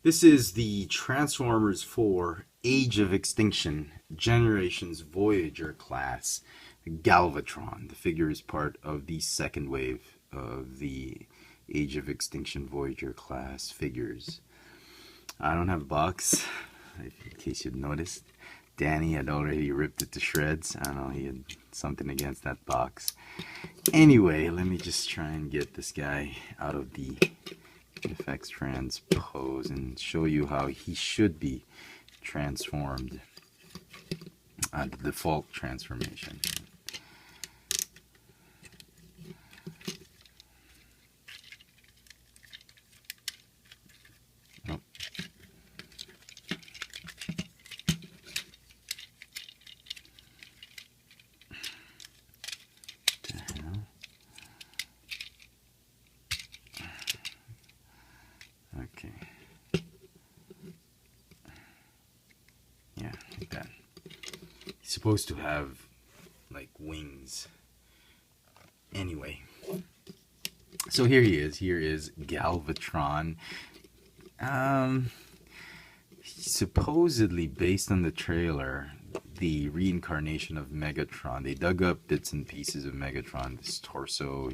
This is the Transformers 4 Age of Extinction Generations Voyager class Galvatron. The figure is part of the second wave of the Age of Extinction Voyager class figures. I don't have a box, in case you'd noticed. Danny had already ripped it to shreds. I don't know, he had something against that box. Anyway, let me just try and get this guy out of the effects transpose and show you how he should be transformed. The default transformation. Oh. Okay. Yeah, like that. He's supposed to have like wings. Anyway. So here he is. Here is Galvatron. Supposedly based on the trailer, the reincarnation of Megatron. They dug up bits and pieces of Megatron, his torso,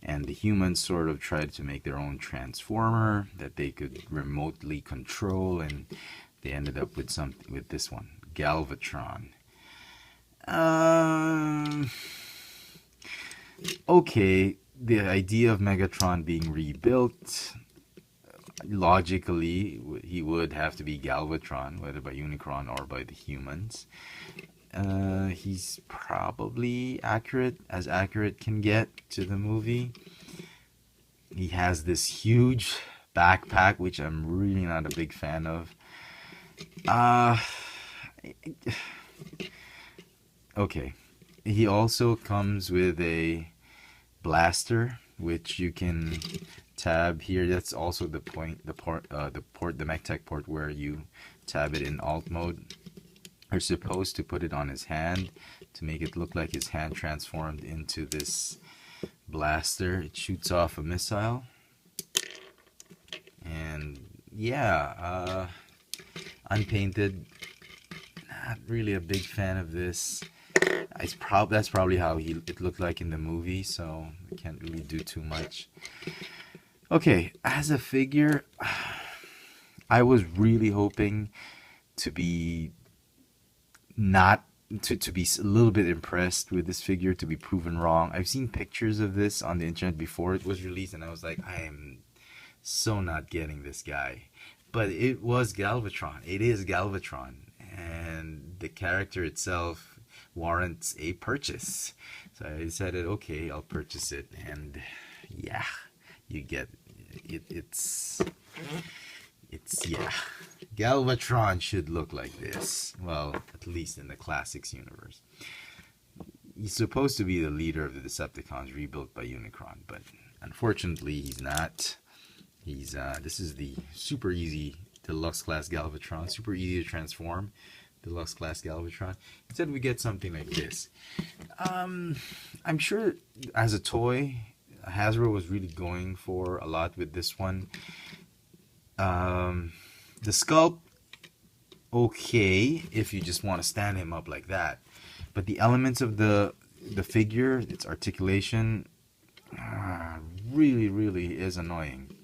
and the humans sort of tried to make their own transformer that they could remotely control, and they ended up with this one, Galvatron. Okay, the idea of Megatron being rebuilt, logically, he would have to be Galvatron, whether by Unicron or by the humans. He's probably as accurate can get to the movie. He has this huge backpack, which I'm really not a big fan of. Okay. He also comes with a blaster, which you can tab here. That's also the mech tech port where you tab it in alt mode. You're supposed to put it on his hand to make it look like his hand transformed into this blaster. It shoots off a missile. And yeah, unpainted. Not really a big fan of this. That's probably how it looked like in the movie, so I can't really do too much. Okay, as a figure, I was really hoping to be to be a little bit impressed with this figure, to be proven wrong. I've seen pictures of this on the internet before it was released, and I was like, I am so not getting this guy. But it was Galvatron. It is Galvatron, and the character itself warrants a purchase. So I decided, okay, I'll purchase it, and yeah, you get it. It's yeah. Galvatron should look like this. Well, at least in the classics universe. He's supposed to be the leader of the Decepticons rebuilt by Unicron, but unfortunately he's not. This is the super easy deluxe class Galvatron, super easy to transform deluxe class Galvatron. Instead we get something like this. I'm sure as a toy, Hasbro was really going for a lot with this one. The sculpt, okay, if you just want to stand him up like that, but the elements of the figure, its articulation, really is annoying.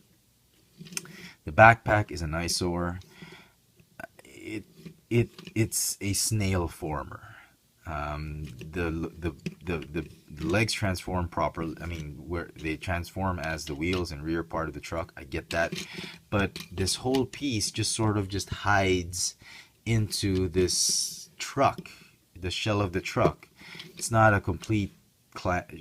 The backpack is an eyesore. It's a snail former. The legs transform properly. I mean, where they transform as the wheels and rear part of the truck. I get that, but this whole piece just sort of just hides into this truck, the shell of the truck. It's not a complete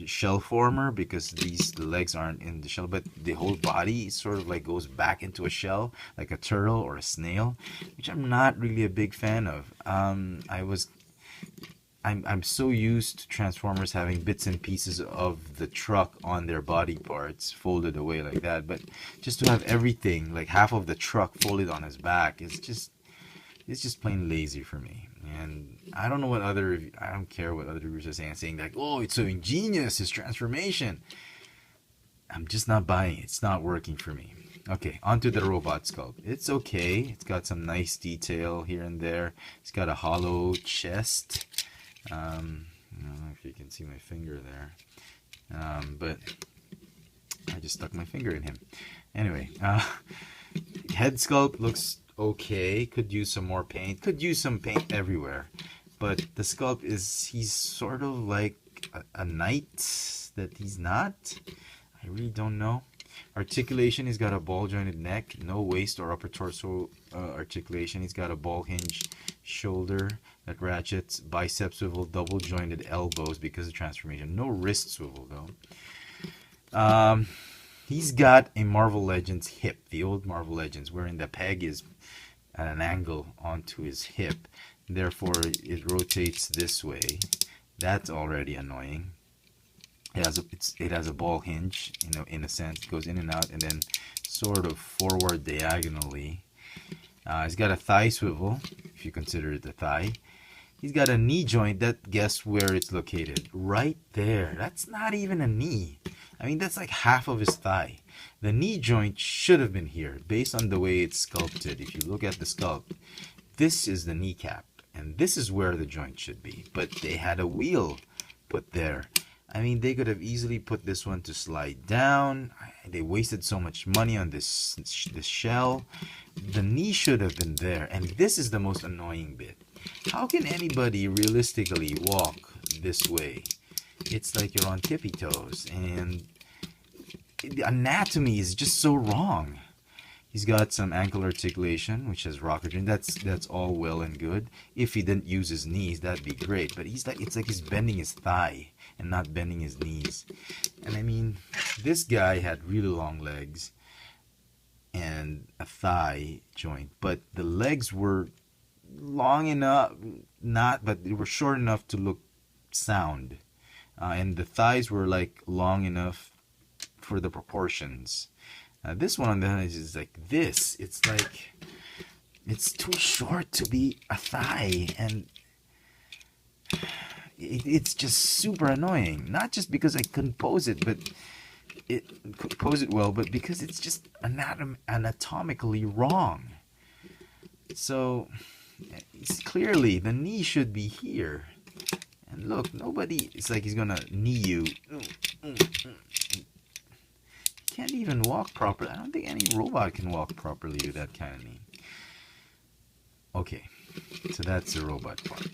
shell former because the legs aren't in the shell, but the whole body sort of like goes back into a shell, like a turtle or a snail, which I'm not really a big fan of. I'm so used to Transformers having bits and pieces of the truck on their body parts folded away like that, but just to have everything, like half of the truck folded on his back, it's just plain lazy for me. And I don't care what other reviewers are saying like, oh, it's so ingenious, his transformation. I'm just not buying it. It's not working for me. Okay, onto the robot sculpt. It's okay. It's got some nice detail here and there. It's got a hollow chest. I don't know if you can see my finger there. But I just stuck my finger in him. Anyway, head sculpt looks okay. Could use some more paint. Could use some paint everywhere. But the sculpt is, he's sort of like a knight that he's not. I really don't know. Articulation, he's got a ball jointed neck, no waist or upper torso articulation. He's got a ball hinge shoulder that ratchets, bicep swivel, double jointed elbows because of transformation. No wrist swivel though. He's got a Marvel Legends hip, the old Marvel Legends, wherein the peg is at an angle onto his hip. Therefore, it rotates this way. That's already annoying. It has a ball hinge, you know, in a sense. It goes in and out and then sort of forward diagonally. He's got a thigh swivel, if you consider it a thigh. He's got a knee joint that, guess where it's located? Right there. That's not even a knee. I mean, that's like half of his thigh. The knee joint should have been here, based on the way it's sculpted. If you look at the sculpt, this is the kneecap, and this is where the joint should be. But they had a wheel put there. I mean, they could have easily put this one to slide down. They wasted so much money on this shell. The knee should have been there, and this is the most annoying bit. How can anybody realistically walk this way? It's like you're on tippy toes, and the anatomy is just so wrong. He's got some ankle articulation, which has rocker joint. That's all well and good. If he didn't use his knees, that'd be great. But it's like he's bending his thigh and not bending his knees. And I mean, this guy had really long legs and a thigh joint, but the legs were long enough, but they were short enough to look sound. And the thighs were like long enough for the proportions. This one on the other is like this. It's like, it's too short to be a thigh, and it's just super annoying. Not just because I couldn't pose it, but it could pose it well, but because it's just anatomically wrong. So it's clearly the knee should be here. And look, nobody, it's like he's gonna knee you. Can't even walk properly. I don't think any robot can walk properly with that kind of knee. Okay, so that's the robot part.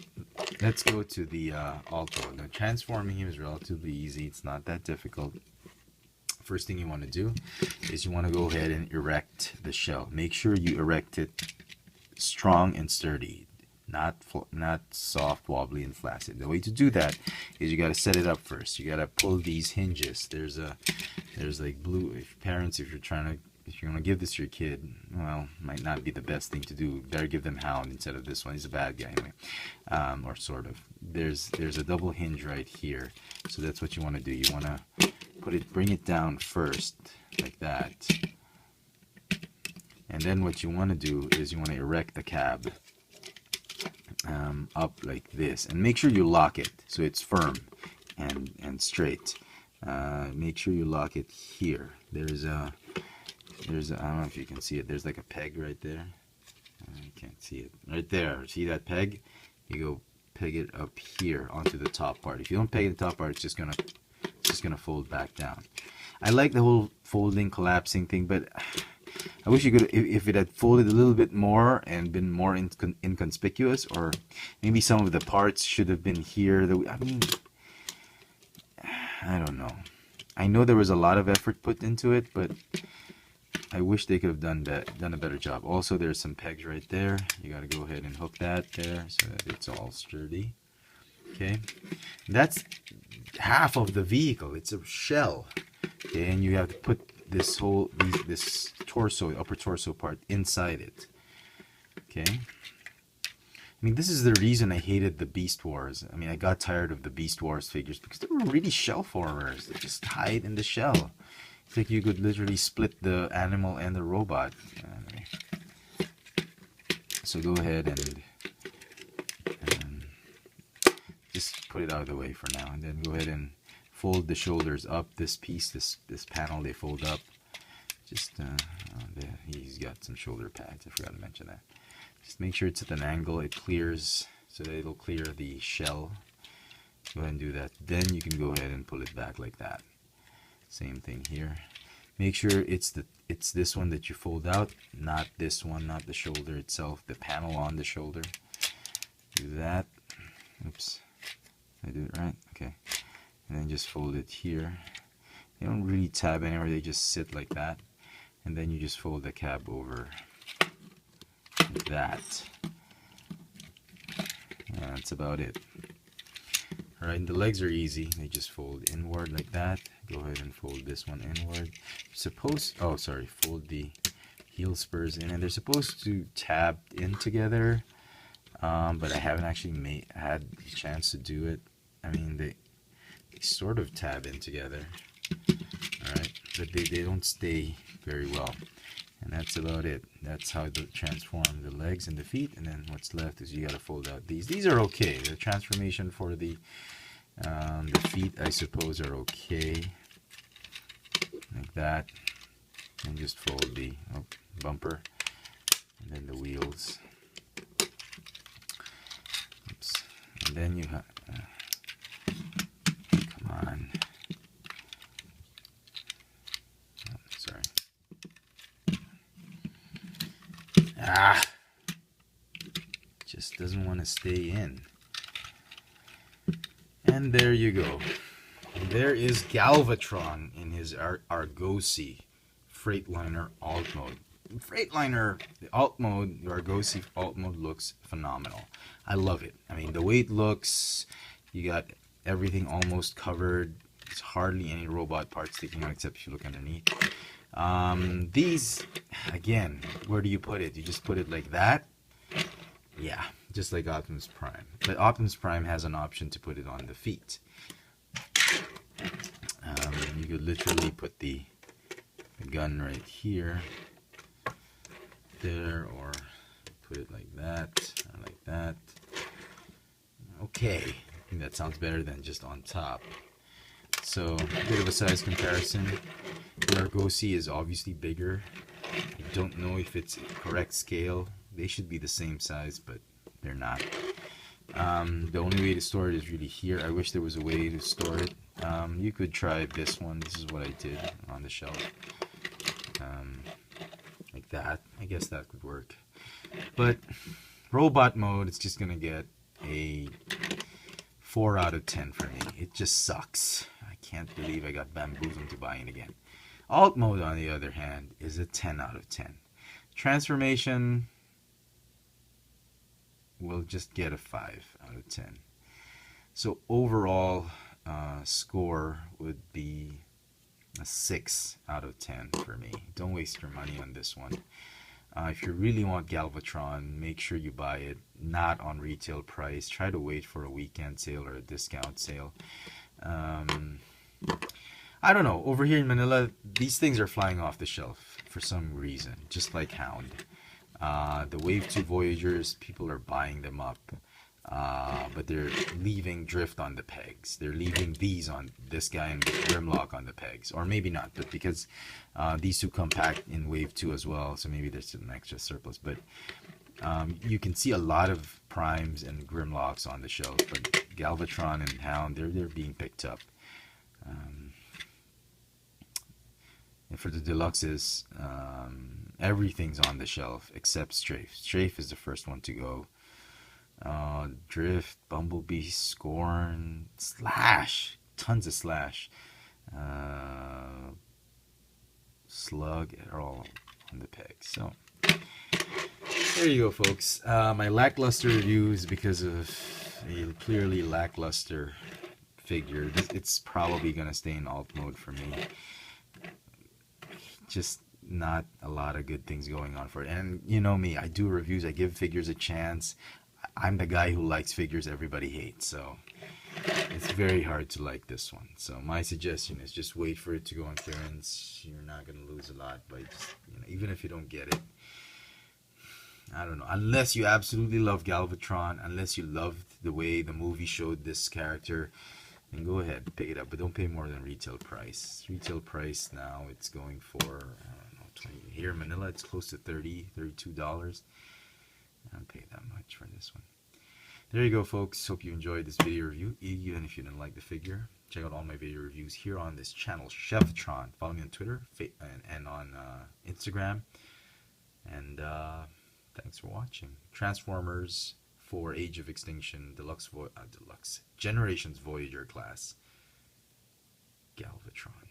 Let's go to the Alto. Now, transforming him is relatively easy. It's not that difficult. First thing you want to do is you want to go ahead and erect the shell. Make sure you erect it strong and sturdy, not soft, wobbly, and flaccid. The way to do that is you got to set it up first. You got to pull these hinges. There's like blue. If you're gonna give this to your kid, well, might not be the best thing to do. Better give them Hound instead of this one. He's a bad guy anyway, or sort of. There's a double hinge right here, so that's what you want to do. You want to bring it down first, like that, and then what you want to do is you want to erect the cab up like this, and make sure you lock it so it's firm and straight. Make sure you lock it here. There's a I don't know if you can see it. There's like a peg right there. You can't see it. Right there. See that peg? You go peg it up here onto the top part. If you don't peg the top part, it's just gonna fold back down. I like the whole folding, collapsing thing, but I wish you could, if it had folded a little bit more and been more inconspicuous, or maybe some of the parts should have been here. I mean, I don't know. I know there was a lot of effort put into it, but I wish they could have done a better job. Also, there's some pegs right there. You got to go ahead and hook that there so that it's all sturdy. Okay, that's half of the vehicle. It's a shell. Okay, and you have to put this torso, upper torso part inside it. Okay. I mean, this is the reason I hated the Beast Wars. I mean, I got tired of the Beast Wars figures because they were really shell formers. They just hide in the shell. It's like you could literally split the animal and the robot. Anyway. So go ahead and just put it out of the way for now, and then go ahead and fold the shoulders up. This piece, this panel, they fold up. Just he's got some shoulder pads. I forgot to mention that. Just make sure it's at an angle. It clears so that it'll clear the shell. Go ahead and do that. Then you can go ahead and pull it back like that. Same thing here. Make sure it's this one that you fold out, not this one, not the shoulder itself, the panel on the shoulder. Do that. Oops. Did I do it right? Okay. And then just fold it here. They don't really tab anywhere, they just sit like that. And then you just fold the cab over like that. And that's about it. Alright, and the legs are easy. They just fold inward like that. Go ahead and fold this one inward. Fold the heel spurs in, and they're supposed to tab in together. But I haven't actually had the chance to do it. I mean, they sort of tab in together. Alright, but they don't stay very well. And that's about it. That's how to transform the legs and the feet. And then what's left is you gotta fold out these. These are okay. The transformation for the feet, I suppose, are okay. Like that. And just fold the bumper. And then the wheels. Oops. And then you have... come on. Just doesn't want to stay in. And there you go. And there is Galvatron in his Argosy Freightliner alt mode. Freightliner, the alt mode, the Argosy alt mode looks phenomenal. I love it. I mean, the way it looks, you got everything almost covered. There's hardly any robot parts sticking out except if you look underneath. These, again, where do you put it? You just put it like that? Yeah, just like Optimus Prime. But Optimus Prime has an option to put it on the feet. You could literally put the gun right here, there, or put it like that, or like that. Okay, I think that sounds better than just on top. So, a bit of a size comparison. The Argosy is obviously bigger. I don't know if it's correct scale. They should be the same size, but they're not. The only way to store it is really here. I wish there was a way to store it. You could try this one. This is what I did on the shelf. Like that. I guess that could work. But robot mode, it's just going to get a 4 out of 10 for me. It just sucks. I can't believe I got bamboozled into buying it again. Alt mode, on the other hand, is a 10 out of 10. Transformation will just get a 5 out of 10. So overall score would be a 6 out of 10 for me. Don't waste your money on this one. If you really want Galvatron, make sure you buy it not on retail price. Try to wait for a weekend sale or a discount sale. I don't know. Over here in Manila, these things are flying off the shelf for some reason, just like Hound. The Wave 2 Voyagers, people are buying them up, but they're leaving Drift on the pegs. They're leaving these on this guy and Grimlock on the pegs. Or maybe not, but because these two come packed in Wave 2 as well, so maybe there's an extra surplus. But you can see a lot of Primes and Grimlocks on the shelf, but Galvatron and Hound, they're being picked up. And for the deluxes, everything's on the shelf except Strafe. Strafe is the first one to go. Drift, Bumblebee, Scorn, Slash, tons of Slash, Slug are all on the peg. So there you go, folks. My lackluster review is because of a clearly lackluster figure. It's probably gonna stay in alt mode for me. Just not a lot of good things going on for it. And you know me, I do reviews, I give figures a chance. I'm the guy who likes figures everybody hates, so it's very hard to like this one. So my suggestion is just wait for it to go on clearance. You're not going to lose a lot by just, even if you don't get it. I don't know, unless you absolutely love Galvatron, unless you loved the way the movie showed this character, then go ahead, pick it up, but don't pay more than retail price. Retail price now, it's going for, I don't know, Here in Manila, it's close to $32. I don't pay that much for this one. There you go, folks. Hope you enjoyed this video review. Even if you didn't like the figure, check out all my video reviews here on this channel, Galvatron. Follow me on Twitter and on Instagram. And thanks for watching. Transformers for Age of Extinction Deluxe Generations Voyager class Galvatron.